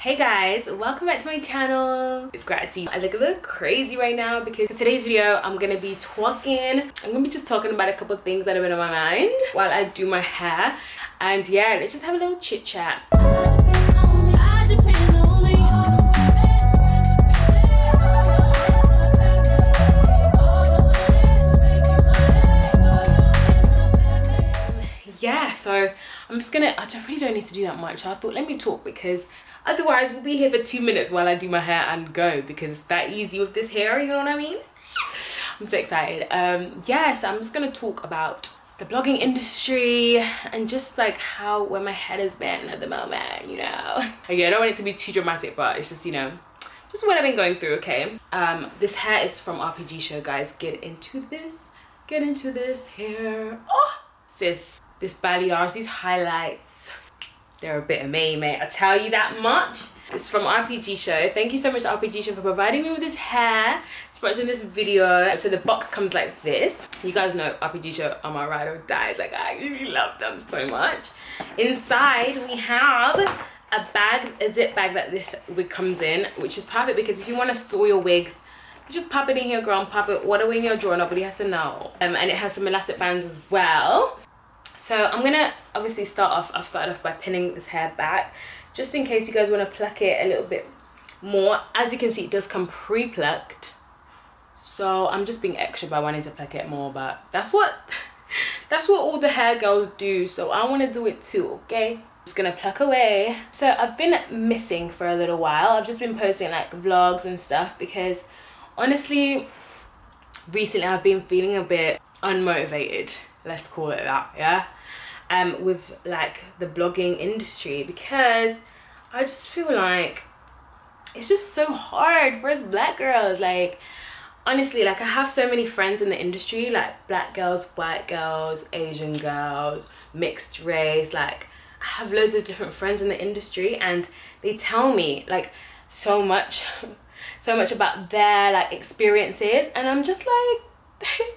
Hey guys, welcome back to my channel. It's great to see you. I look a little crazy right now because for today's video I'm gonna be just talking about a couple of things that have been on my mind while I do my hair. And yeah, let's just have a little chit chat. Yeah, so I'm just gonna, I really don't need to do that much. So I thought, let me talk because otherwise we'll be here for 2 minutes while I do my hair and go, because it's that easy with this hair, you know what I mean? I'm so excited. Yeah, so I'm just gonna talk about the blogging industry and just like where my head has been at the moment, you know? Okay, I don't want it to be too dramatic, but it's just, you know, just what I've been going through, okay? This hair is from RPG Show, guys. Get into this hair. Oh, sis. This balayage, these highlights, they're a bit of me, mate. I tell you that much. This is from RPG Show. Thank you so much to RPG Show for providing me with this hair, sponsoring this video. So the box comes like this. You guys know RPG Show are my ride or dies. Like, I really love them so much. Inside we have a bag, a zip bag that this wig comes in, which is perfect because if you want to store your wigs, you just pop it in here, girl, and pop it all the way in your drawer. Nobody has to know. And it has some elastic bands as well. So I'm gonna obviously I've started off by pinning this hair back, just in case you guys want to pluck it a little bit more. As you can see, it does come pre-plucked. So I'm just being extra by wanting to pluck it more, but that's what all the hair girls do. So I want to do it too, okay? Just gonna pluck away. So I've been missing for a little while. I've just been posting like vlogs and stuff because honestly, recently I've been feeling a bit unmotivated. Let's call it that, yeah? With like the blogging industry, because I just feel like it's just so hard for us black girls. Like, honestly, like I have so many friends in the industry, like black girls, white girls, Asian girls, mixed race. Like, I have loads of different friends in the industry, and they tell me like so much about their like experiences, and I'm just like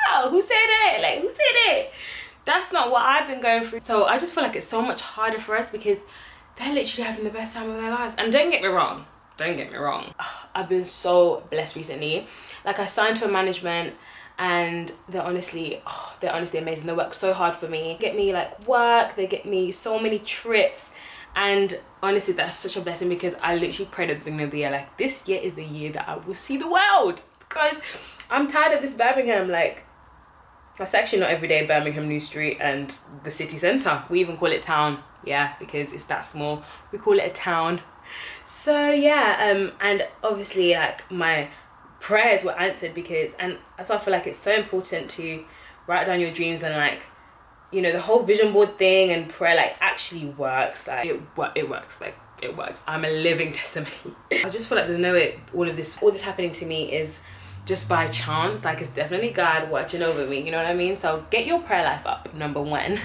how? Who said it? Like, who said it? That's not what I've been going through. So I just feel like it's so much harder for us because they're literally having the best time of their lives. And don't get me wrong, I've been so blessed recently. Like, I signed to a management and they're honestly amazing. They work so hard for me. They get me like work, they get me so many trips. And honestly, that's such a blessing because I literally prayed at the beginning of the year, like, this year is the year that I will see the world, because I'm tired of this Birmingham. Like, it's actually not every day Birmingham New Street and the city centre. We even call it town, yeah, because it's that small. We call it a town. So yeah, and obviously like my prayers were answered because, and so I feel like it's so important to write down your dreams, and like, you know, the whole vision board thing and prayer like actually works. Like it works, like it works. I'm a living testimony. I just feel like there's no way all this happening to me is just by chance. Like, it's definitely God watching over me, you know what I mean? So get your prayer life up, number one.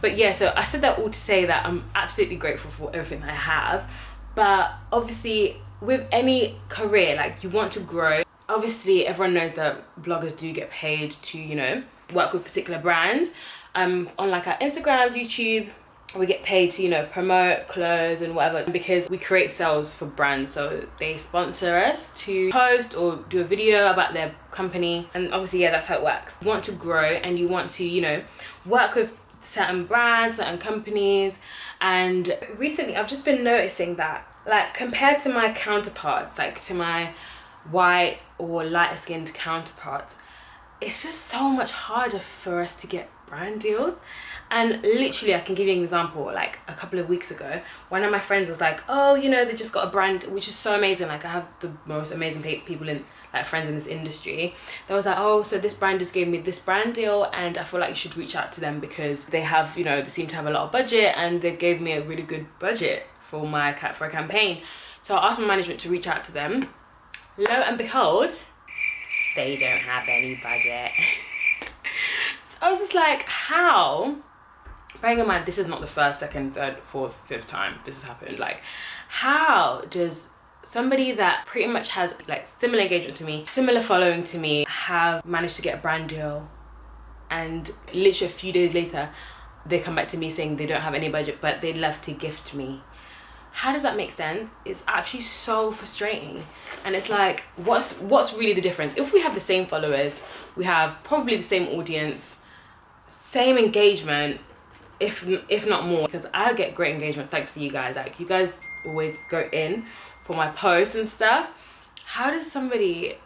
But yeah, so I said that all to say that I'm absolutely grateful for everything I have, but obviously with any career, like, you want to grow. Obviously everyone knows that bloggers do get paid to, you know, work with particular brands. On like our Instagrams, YouTube, we get paid to, you know, promote clothes and whatever, because we create sales for brands. So they sponsor us to post or do a video about their company, and obviously, yeah, that's how it works. You want to grow and you want to, you know, work with certain brands, certain companies. And recently I've just been noticing that, like, compared to my counterparts, like to my white or lighter skinned counterparts, it's just so much harder for us to get brand deals. And literally, I can give you an example. Like, a couple of weeks ago, one of my friends was like, oh, you know, they just got a brand, which is so amazing. Like, I have the most amazing people in, like, friends in this industry. They was like, oh, so this brand just gave me this brand deal, and I feel like you should reach out to them because they have, you know, they seem to have a lot of budget, and they gave me a really good budget for a campaign. So I asked my management to reach out to them. Lo and behold, they don't have any budget. So I was just like, how? Bearing in mind, this is not the first, second, third, fourth, fifth time this has happened. Like, how does somebody that pretty much has like similar engagement to me, similar following to me, have managed to get a brand deal, and literally a few days later they come back to me saying they don't have any budget but they'd love to gift me? how does that make sense? It's actually so frustrating. And it's like, what's really the difference? If we have the same followers, we have probably the same audience, same engagement, if not more, because I get great engagement thanks to you guys. Like, you guys always go in for my posts and stuff. How does somebody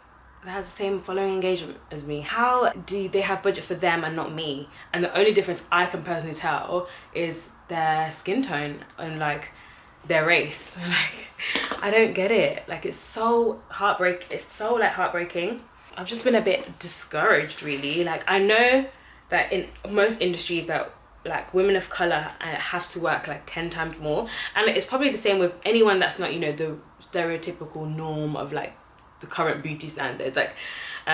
that has the same following engagement as me, how do they have budget for them and not me? And the only difference I can personally tell is their skin tone and like their race. Like, I don't get it. Like, it's so heartbreaking. It's so like heartbreaking. I've just been a bit discouraged, really. Like, I know that in most industries that like women of color have to work like 10 times more, and it's probably the same with anyone that's not, you know, the stereotypical norm of like the current beauty standards, like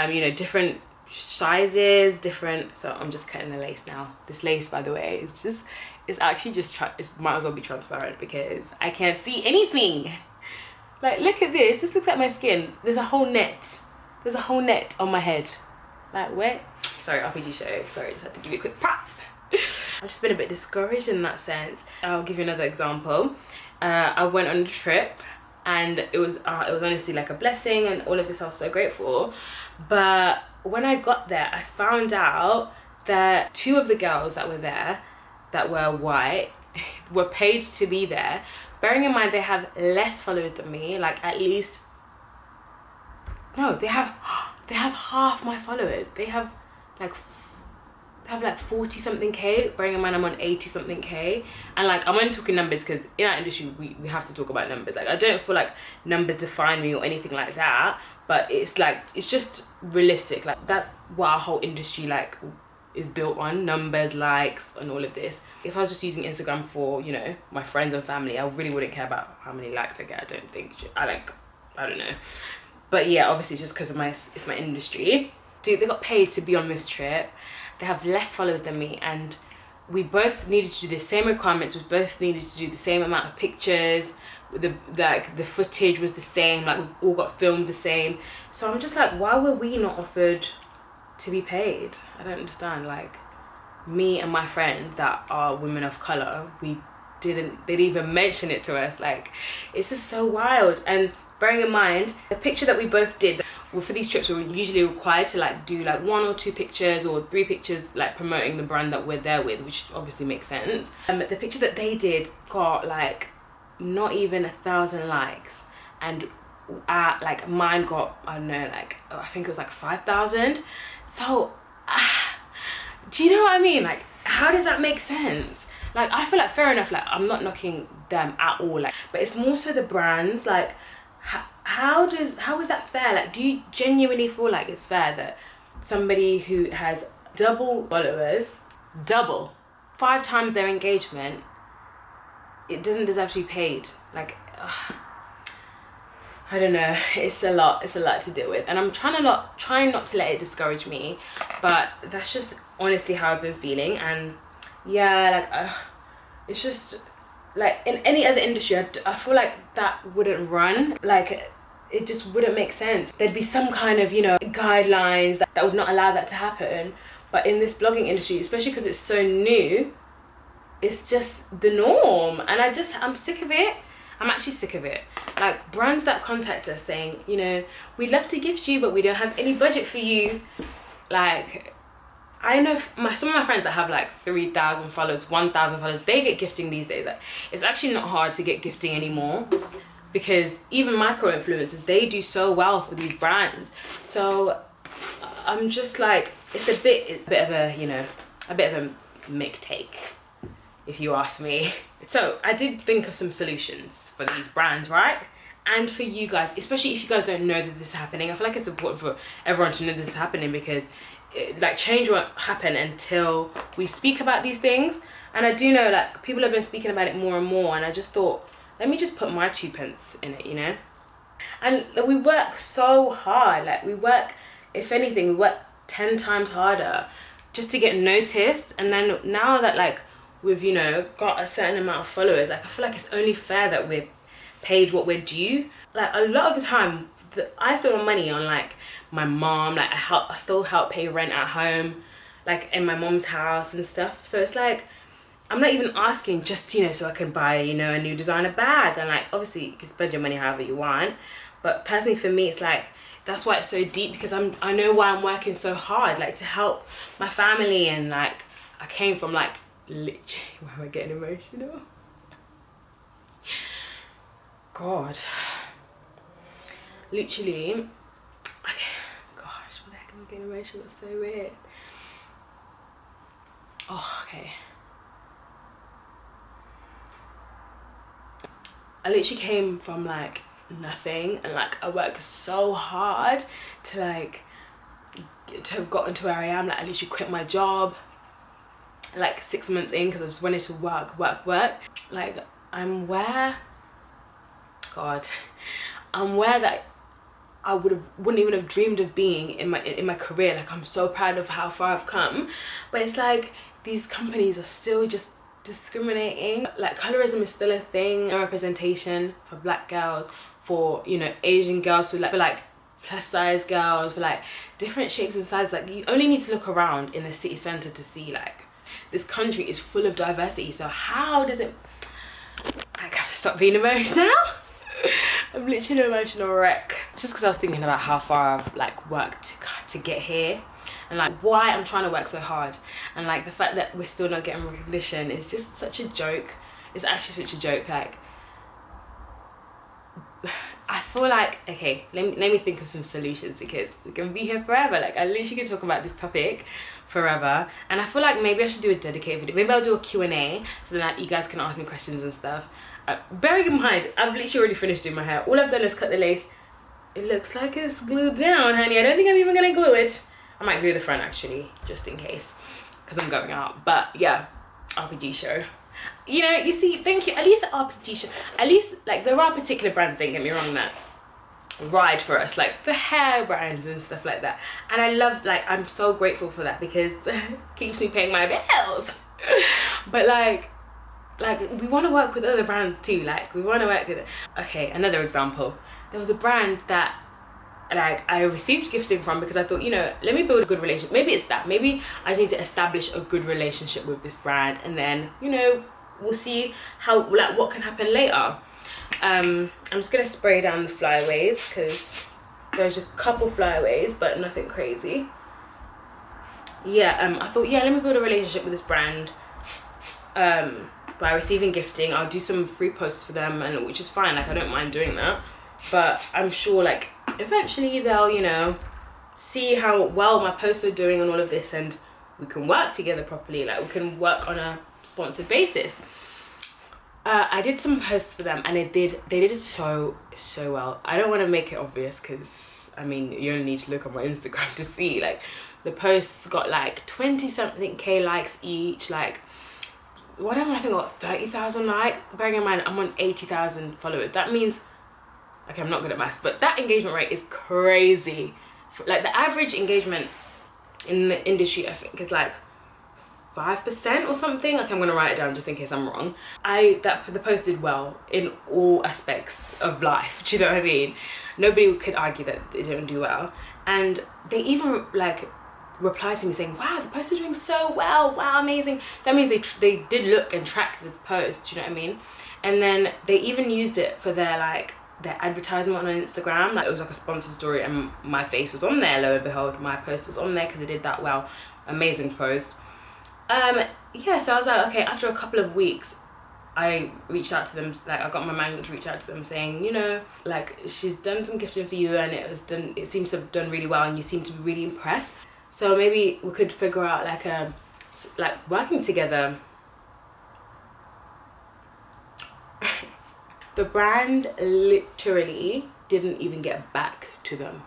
you know, different sizes, different. So I'm just cutting the lace now. This lace, by the way, it's actually just it might as well be transparent because I can't see anything. Like, look at this. This looks like my skin. There's a whole net on my head. Like, where? Sorry, RPG show. Sorry, just had to give you a quick props. I've just been a bit discouraged in that sense. I'll give you another example. I went on a trip, and it was honestly like a blessing, and all of this I was so grateful. But when I got there, I found out that 2 of the girls that were there, that were white, were paid to be there. Bearing in mind they have less followers than me, like at least, no, they have half my followers. They have like 40 something K, bearing in mind I'm on 80 something K. And like, I'm only talking numbers because in our industry we have to talk about numbers. Like, I don't feel like numbers define me or anything like that, but it's like, it's just realistic. Like, that's what our whole industry like is built on: numbers, likes, and all of this. If I was just using Instagram for, you know, my friends and family, I really wouldn't care about how many likes I get. I don't think I don't know. But yeah, obviously it's just because of it's my industry. Dude, they got paid to be on this trip. They have less followers than me, and we both needed to do the same requirements. We both needed to do the same amount of pictures. The footage was the same. Like, we all got filmed the same. So I'm just like, why were we not offered to be paid? I don't understand. Like, me and my friends that are women of color, they didn't even mention it to us. Like, it's just so wild. And bearing in mind, the picture that we both did, well, for these trips, we were usually required to like do like 1 or 2 pictures or 3 pictures, like promoting the brand that we're there with, which obviously makes sense. The picture that they did got like not even 1,000 likes, and like mine got, I don't know, like I think it was like 5,000. So do you know what I mean? Like, how does that make sense? Like, I feel like, fair enough, like I'm not knocking them at all, like, but it's more so the brands. Like, how is that fair? Like, do you genuinely feel like it's fair that somebody who has double followers, 5 times their engagement, it doesn't deserve to be paid? Like, I don't know. It's a lot to deal with, and I'm trying not to let it discourage me, but that's just honestly how I've been feeling. And yeah, like it's just like in any other industry, I feel like that wouldn't run. Like, it just wouldn't make sense. There'd be some kind of, you know, guidelines that would not allow that to happen. But in this blogging industry, especially because it's so new, it's just the norm. And I'm sick of it. I'm actually sick of it. Like, brands that contact us saying, you know, we'd love to gift you, but we don't have any budget for you. Like, I know some of my friends that have like 3,000 followers, 1,000 followers, they get gifting these days. Like, it's actually not hard to get gifting anymore, because even micro influencers, they do so well for these brands. So I'm just like, it's a bit of a, you know, a bit of a mick take, if you ask me. So I did think of some solutions for these brands, right? And for you guys, especially if you guys don't know that this is happening. I feel like it's important for everyone to know this is happening, because like, change won't happen until we speak about these things. And I do know, like, people have been speaking about it more and more, and I just thought, let me just put my 2 pence in it, you know? And we work so hard. Like, if anything, we work 10 times harder just to get noticed. And then now that, like, we've, you know, got a certain amount of followers, like, I feel like it's only fair that we're paid what we're due. Like, a lot of the time, I spend my money on, like, my mom. Like, I still help pay rent at home, like in my mom's house and stuff. So it's like, I'm not even asking just, you know, so I can buy, you know, a new designer bag. And like, obviously you can spend your money however you want, but personally for me, it's like, that's why it's so deep, because I know why I'm working so hard, like to help my family. And like, I came from like, literally, why am I getting emotional? God. Literally, gosh, what the heck am I getting emotional? That's so weird. Oh, okay. I literally came from like nothing, and like I worked so hard to like to have gotten to where I am. Like I literally quit my job like 6 months in because I just wanted to work. Like I'm where, God, I'm where that I wouldn't even have dreamed of being in my career. Like I'm so proud of how far I've come, but it's like these companies are still just discriminating. Like colorism is still a thing. No representation for black girls, for, you know, Asian girls, for like plus size girls, for like different shapes and sizes. Like you only need to look around in the city center to see like this country is full of diversity. So how does it, I gotta stop being emotional. I'm literally an emotional wreck. Just because I was thinking about how far I've like worked to get here, and like why I'm trying to work so hard, and like the fact that we're still not getting recognition is just such a joke. It's actually such a joke. Like I feel like, okay, let me think of some solutions, because we're gonna be here forever. Like I literally can talk about this topic forever, and I feel like maybe I should do a dedicated video. Maybe I'll do a Q&A so that you guys can ask me questions and stuff. Bearing in mind, I've literally already finished doing my hair. All I've done is cut the lace. It looks like it's glued down, honey. I don't think I'm even gonna glue it. I might glue the front actually, just in case, because I'm going out. But yeah, RPG show. You know, you see, thank you. At least RPG show. At least like there are particular brands, don't get me wrong, that ride for us, like the hair brands and stuff like that. And I love, like, I'm so grateful for that, because it keeps me paying my bills. But like we want to work with other brands too. Like we want to work with, okay, another example. There was a brand that like I received gifting from, because I thought, you know, let me build a good relationship. Maybe it's that, maybe I need to establish a good relationship with this brand, and then, you know, we'll see how, like, what can happen later. I'm just gonna spray down the flyaways, because there's a couple flyaways but nothing crazy. Yeah, I thought, yeah, let me build a relationship with this brand by receiving gifting. I'll do some free posts for them, and which is fine, like I don't mind doing that. But I'm sure like eventually they'll, you know, see how well my posts are doing and all of this, and we can work together properly. Like we can work on a sponsored basis. I did some posts for them, and they did so well. I don't want to make it obvious, because I mean you only need to look on my Instagram to see. Like the posts got like 20 something K likes each. Like one of them I think got 30,000 likes. Bearing in mind I'm on 80,000 followers. That means, okay, I'm not good at maths, but that engagement rate is crazy. Like the average engagement in the industry I think is like 5% or something. Like I'm gonna write it down just in case I'm wrong. The post did well in all aspects of life. Do you know what I mean? Nobody could argue that they didn't do well, and they even like replied to me saying, wow, the post is doing so well, wow, amazing. So that means they did look and track the post. Do you know what I mean? And then they even used it for their advertisement on Instagram. Like it was like a sponsored story, and my face was on there. Lo and behold, my post was on there because it did that well. Amazing post. Yeah, so I was like, okay, after a couple of weeks I reached out to them. Like I got my manager to reach out to them saying, you know, like she's done some gifting for you, and it seems to have done really well, and you seem to be really impressed. So maybe we could figure out like working together. The brand literally didn't even get back to them.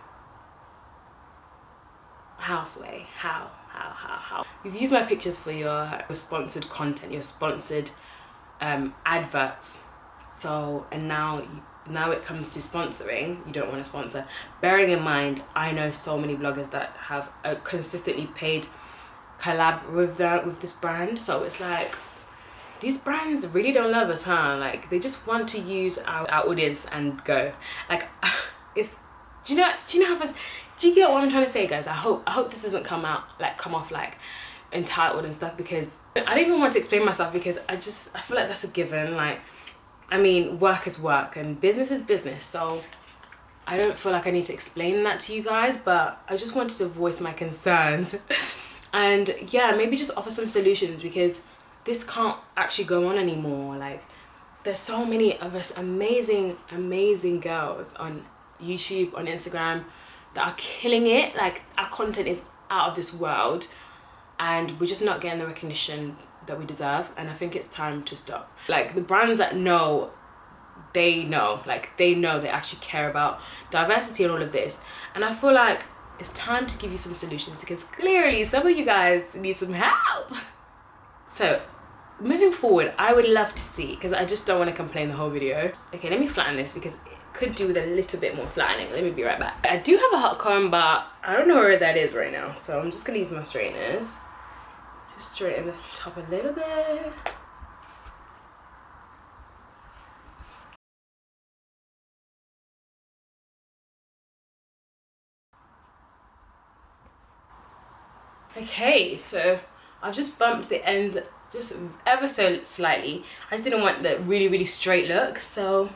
How, Sway? How? You've used my pictures for your sponsored content, your sponsored adverts. So, and now it comes to sponsoring, you don't want to sponsor. Bearing in mind, I know so many bloggers that have a consistently paid collab with this brand. So it's like, these brands really don't love us, huh? Like they just want to use our audience and go. Like it's, do you get what I'm trying to say, guys? I hope this doesn't come off like entitled and stuff, because I don't even want to explain myself, because I feel like that's a given. Like, I mean, work is work and business is business, so I don't feel like I need to explain that to you guys, but I just wanted to voice my concerns and yeah, maybe just offer some solutions, because this can't actually go on anymore. Like, there's so many of us amazing girls on YouTube, on Instagram, that are killing it. Like, our content is out of this world and we're just not getting the recognition that we deserve, and I think it's time to stop. Like, the brands that know, they know, like, they know, they actually care about diversity and all of this, and I feel like it's time to give you some solutions, because clearly some of you guys need some help. So moving forward, I would love to see, because I just don't want to complain the whole video. Okay, let me flatten this, because it could do with a little bit more flattening. Let me be right back. I do have a hot comb, but I don't know where that is right now, so I'm just gonna use my straighteners. Just straighten the top a little bit. Okay, so I've just bumped the ends just ever so slightly. I just didn't want the really straight look, so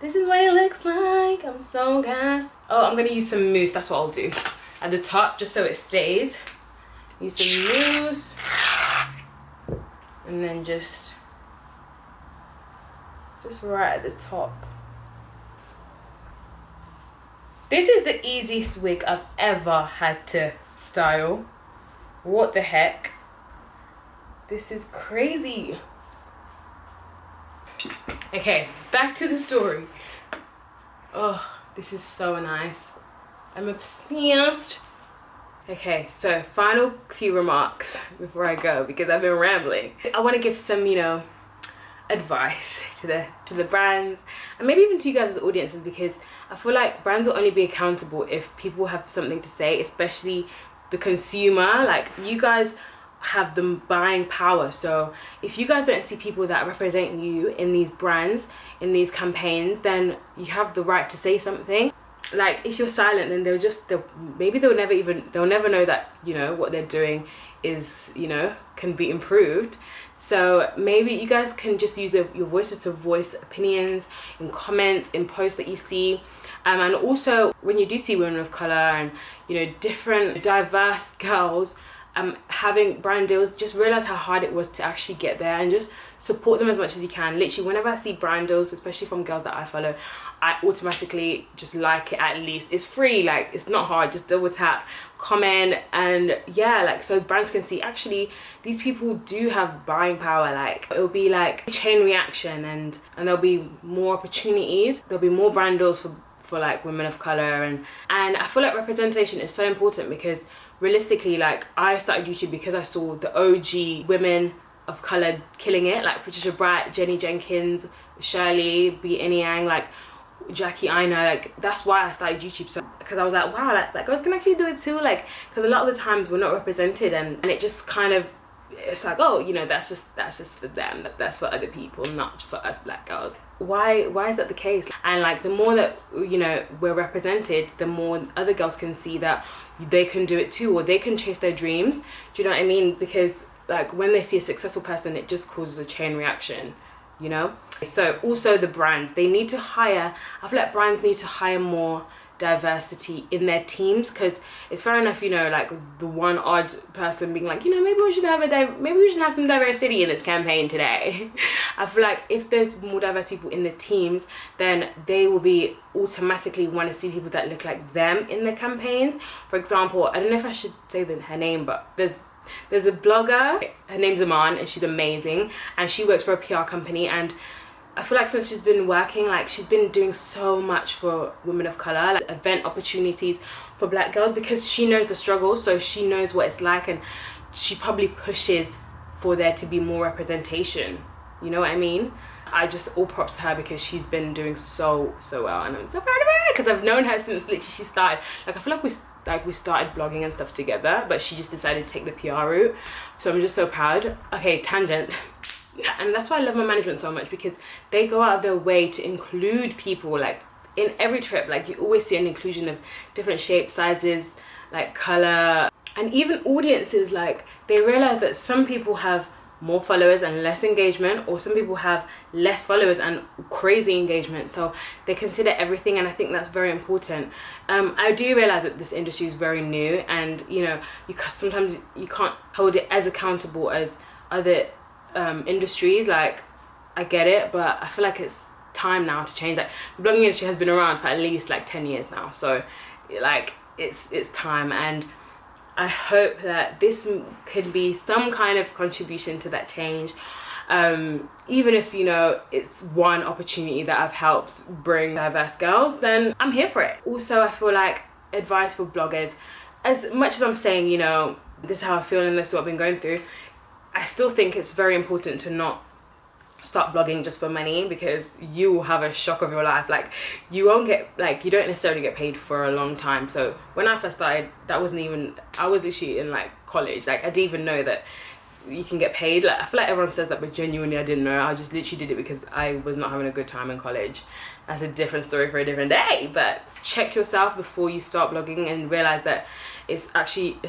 this is what it looks like. I'm so gassed. Oh, I'm gonna use some mousse, that's what I'll do at the top, just so it stays. Use some mousse, and then just right at the top. This is the easiest wig I've ever had to style. What the heck? This is crazy. Okay, back to the story. Oh, this is so nice. I'm obsessed. Okay, so final few remarks before I go, because I've been rambling. I want to give some, you know, advice to the brands, and maybe even to you guys as audiences, because I feel like brands will only be accountable if people have something to say, especially the consumer. Like, you guys have the buying power, so if you guys don't see people that represent you in these brands, in these campaigns, then you have the right to say something. Like, if you're silent, then maybe they'll never know that, you know, what they're doing is, you know, can be improved. So maybe you guys can just use your voices to voice opinions in comments, in posts that you see, and also when you do see women of color and, you know, different diverse girls having brand deals, just realize how hard it was to actually get there, and just support them as much as you can. Literally, whenever I see brand deals, especially from girls that I follow, I automatically just like it. At least it's free, like, it's not hard, just double tap, comment, and yeah, like, so brands can see actually these people do have buying power. Like, it'll be like a chain reaction, and there'll be more opportunities, there'll be more brand deals for like women of color, and I feel like representation is so important, because realistically, like, I started YouTube because I saw the OG women of color killing it, like Patricia Bright, Jenny Jenkins, Shirley, B. Yang, like Jackie Aina. Like, that's why I started YouTube, so because I was like, wow, like girls can actually do it too, like, because a lot of the times we're not represented, and it just kind of, it's like, oh, you know, that's just for them, that's for other people, not for us black girls. Why is that the case? And like, the more that, you know, we're represented, the more other girls can see that they can do it too, or they can chase their dreams. Do you know what I mean? Because like, when they see a successful person, it just causes a chain reaction, you know? So also the brands, they need to hire, I feel like brands need to hire more diversity in their teams, because it's fair enough, you know, like the one odd person being like, you know, maybe we should have some diversity in this campaign today. I feel like if there's more diverse people in the teams, then they will be automatically want to see people that look like them in the campaigns. For example, I don't know if I should say her name, but there's a blogger, her name's Aman, and she's amazing, and she works for a PR company, and I feel like since she's been working, like, she's been doing so much for women of color, like event opportunities for black girls, because she knows the struggle, so she knows what it's like, and she probably pushes for there to be more representation. You know what I mean? I just, all props to her, because she's been doing so well, and I'm so proud of her, because I've known her since literally she started. Like, I feel like we started blogging and stuff together, but she just decided to take the PR route, so I'm just so proud. Okay, tangent. And that's why I love my management so much, because they go out of their way to include people, like, in every trip. Like, you always see an inclusion of different shapes, sizes, like color, And even audiences, like, they realize that some people have more followers and less engagement, or some people have less followers and crazy engagement, so they consider everything, and I think that's very important. I do realize that this industry is very new, and you know, sometimes you can't hold it as accountable as other industries. Like, I get it, but I feel like it's time now to change. Like, the blogging industry has been around for at least like 10 years now, so like it's time, and I hope that this could be some kind of contribution to that change. Even if, you know, it's one opportunity that I've helped bring diverse girls, then I'm here for it. Also, I feel like advice for bloggers, as much as I'm saying, you know, this is how I feel and this is what I've been going through, I still think it's very important to not start blogging just for money, because you will have a shock of your life. Like, you won't get, like, you don't necessarily get paid for a long time. So when I first started, that wasn't even, I was literally in like college. Like, I didn't even know that you can get paid. Like, I feel like everyone says that, but genuinely I didn't know. I just literally did it because I was not having a good time in college. That's a different story for a different day. But check yourself before you start blogging and realize that it's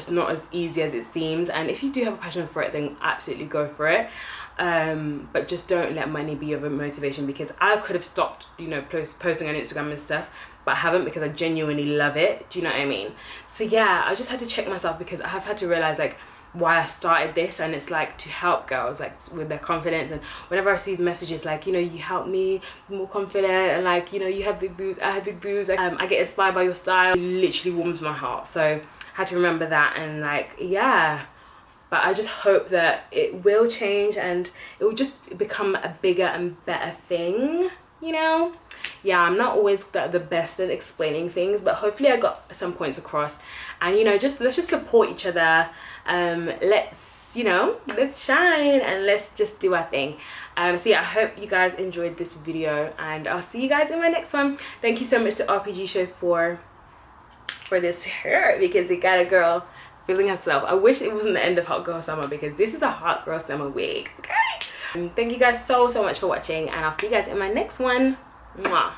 not as easy as it seems. And if you do have a passion for it, then absolutely go for it. But just don't let money be your motivation, because I could have stopped, you know, posting on Instagram and stuff, but I haven't, because I genuinely love it. Do you know what I mean? So yeah, I just had to check myself, because I have had to realize like why I started this, and it's like to help girls like with their confidence. And whenever I receive messages like, you know, you help me be more confident, and like, you know, you have big boobs, I have big boobs, like, I get inspired by your style, it literally warms my heart. So I had to remember that, and like, yeah. But I just hope that it will change and it will just become a bigger and better thing, you know? Yeah, I'm not always the best at explaining things, but hopefully I got some points across. And, you know, let's just support each other. Let's, you know, let's shine and let's just do our thing. So yeah, I hope you guys enjoyed this video, and I'll see you guys in my next one. Thank you so much to RPG Show for this hair, because it got a girl feeling herself. I wish it wasn't the end of Hot Girl Summer, because this is a Hot Girl Summer wig, okay? Thank you guys so much for watching, and I'll see you guys in my next one. Mwah.